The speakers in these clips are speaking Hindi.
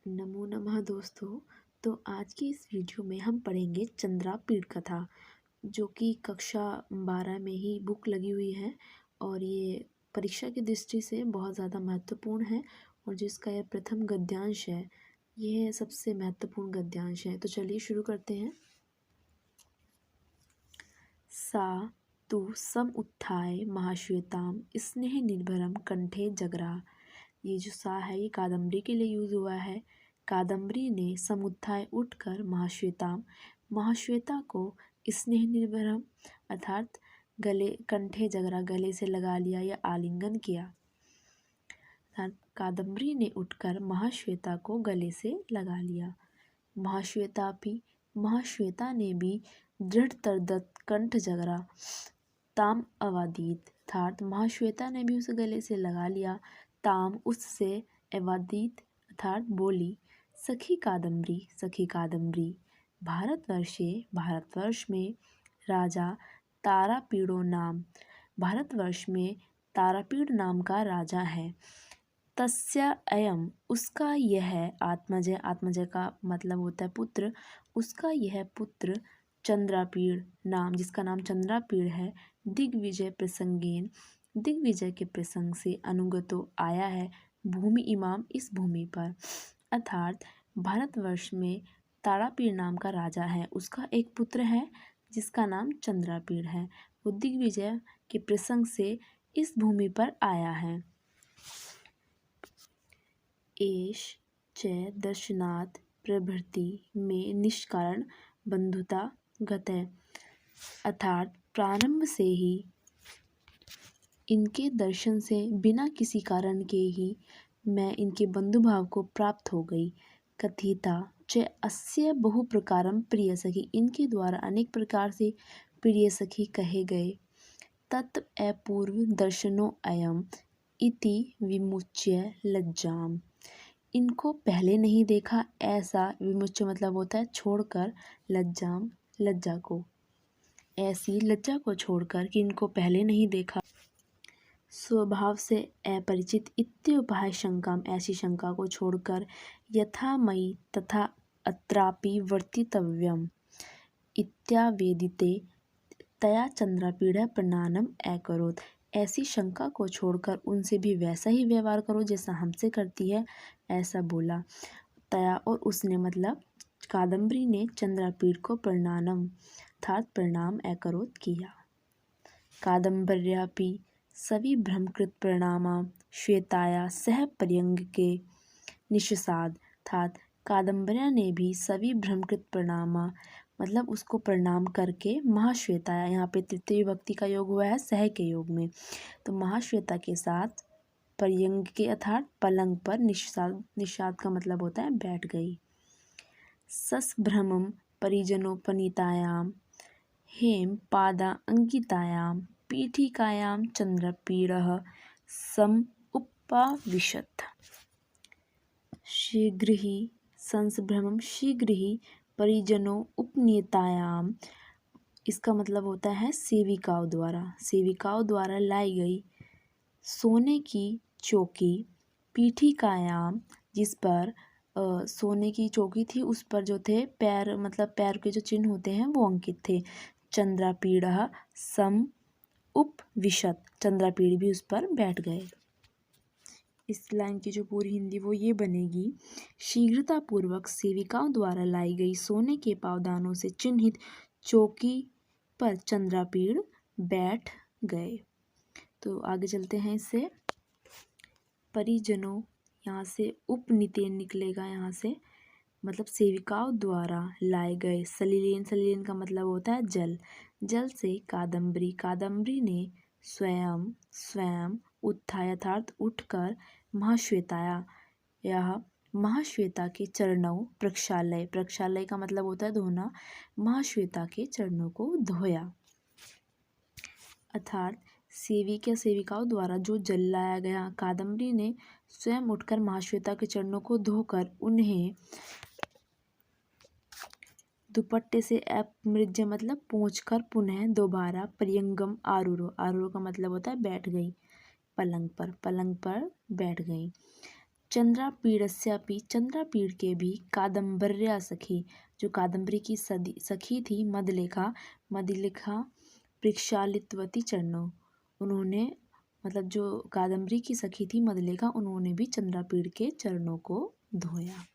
नमो नमः दोस्तों। तो आज की इस वीडियो में हम पढ़ेंगे चंद्रापीड़ कथा, जो कि कक्षा 12 में ही बुक लगी हुई है और ये परीक्षा की दृष्टि से बहुत ज़्यादा महत्वपूर्ण है। और जिसका यह प्रथम गद्यांश है, यह सबसे महत्वपूर्ण गद्यांश है। तो चलिए शुरू करते हैं। सा तु सम उत्थाय महाश्वेताम स्नेह निर्भरम कंठे जगरा। ये जो सा है ये कादम्बरी के लिए यूज हुआ है। कादम्बरी ने समुत्थाय उठकर महाश्वेता को स्नेह निर्भरम अर्थात गले कंठे जगरा गले से लगा लिया या आलिंगन किया। अर्थात कादम्बरी ने उठकर महाश्वेता को गले से लगा लिया। महाश्वेता ने भी दृढ़ कंठ जगरा ताम अवादीत अर्थात महाश्वेता ने भी उसे गले से लगा लिया। ताम उससे अवादीत अर्थात बोली। सखी कादम्बरी भारतवर्ष में राजा तारापीड़ो नाम भारतवर्ष में तारापीड़ नाम का राजा है। तस्य अयम उसका यह आत्मजय का मतलब होता है पुत्र। उसका यह पुत्र चंद्रापीड़ नाम जिसका नाम चंद्रापीड़ है दिग्विजय के प्रसंग से अनुगतो आया है भूमि इमाम इस भूमि पर। अर्थात भारतवर्ष में तारापीड़ नाम का राजा है, उसका एक पुत्र है जिसका नाम चंद्रापीड़ है। वो दिग्विजय के प्रसंग से इस भूमि पर आया है। एष च दर्शनात् प्रभृति में निष्कारण बंधुता गतः अर्थात प्रारंभ से ही इनके दर्शन से बिना किसी कारण के ही मैं इनके बंधुभाव को प्राप्त हो गई। कथिता च अस्य बहु प्रकारम प्रिय सखी इनके द्वारा अनेक प्रकार से प्रिय सखी कहे गए। तत् अपूर्व दर्शनो अयम इति विमुच्य लज्जाम इनको पहले नहीं देखा ऐसा विमुच्य मतलब होता है छोड़कर लज्जाम लज्जा को ऐसी लज्जा को छोड़कर कि इनको पहले नहीं देखा। स्वभाव से अपरिचित इत्युपाय शंका ऐसी शंका को छोड़कर यथा मयि तथा अत्रापि वर्तितव्यम इत्यावेदिते तया चंद्रापीड़ प्रणानम अकरोत् ऐसी शंका को छोड़कर उनसे भी वैसा ही व्यवहार करो जैसा हमसे करती है ऐसा बोला। तया और उसने मतलब कादम्बरी ने चंद्रापीड़ को प्रणानम अर्थात प्रणाम अकरोत् किया। कादम्बर्यापि सवि भ्रमकृत प्रणामा श्वेताया सह पर्यंग के निषसाद अर्थात कादम्बर्या ने भी सवि भ्रमकृत प्रणामा मतलब उसको प्रणाम करके महाश्वेताया यहाँ पे तृतीय विभक्ति का योग हुआ है सह के योग में, तो महाश्वेता के साथ पर्यंग के अर्थात पलंग पर निषाद का मतलब होता है बैठ गई। सस्भ्रमं परिजनोपनीतायां हेम पादा अंकितायां पीठिकायां चंद्रपीड़ः सम उपाविशत् शीघ्र ही परिजनों उपनीतायाम इसका मतलब होता है सेविकाओं द्वारा लाई गई सोने की चौकी पीठिकायाम जिस पर सोने की चौकी थी उस पर जो थे पैर मतलब पैर के जो चिन्ह होते हैं वो अंकित थे। चंद्रापीड़ः सम उपविशत् चंद्रापीड़ भी उस पर बैठ गए। इस लाइन की जो पूरी हिंदी वो ये बनेगी। शीघ्रतापूर्वक सेविकाओं द्वारा लाई गई सोने के पावदानों से चिन्हित चौकी पर चंद्रापीड़ बैठ गए। तो आगे चलते हैं इससे। परिजनों यहाँ से उपनीतेन निकलेगा यहाँ से मतलब सेविकाओं द्वारा लाए गए। सलिलेन का मतलब होता है जल से कादम्बरी ने स्वयं उत्थाय अर्थात उठकर महाश्वेता के चरणों प्रक्षालय का मतलब होता है धोना महाश्वेता के चरणों को धोया। अर्थात सेविकाओं द्वारा जो जल लाया गया कादम्बरी ने स्वयं उठकर महाश्वेता के चरणों को धोकर उन्हें दुपट्टे से अपमृज्य मतलब पोंछकर पुनः दोबारा पर्यंगम आरूढ़ का मतलब होता है बैठ गई पलंग पर बैठ गई। चंद्रापीडस्यापि चंद्रापीड के भी कादम्बर्या सखी, जो कादम्बरी की सखी थी मदलेखा प्रक्षालितवती चरणों, उन्होंने मतलब जो कादम्बरी की सखी थी मदलेखा, उन्होंने भी चंद्रापीड के चरणों को धोया।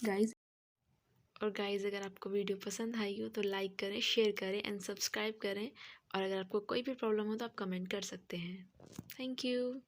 गाइज अगर आपको वीडियो पसंद आई हो तो लाइक करें, शेयर करें एंड सब्सक्राइब करें। और अगर आपको कोई भी प्रॉब्लम हो तो आप कमेंट कर सकते हैं। Thank you.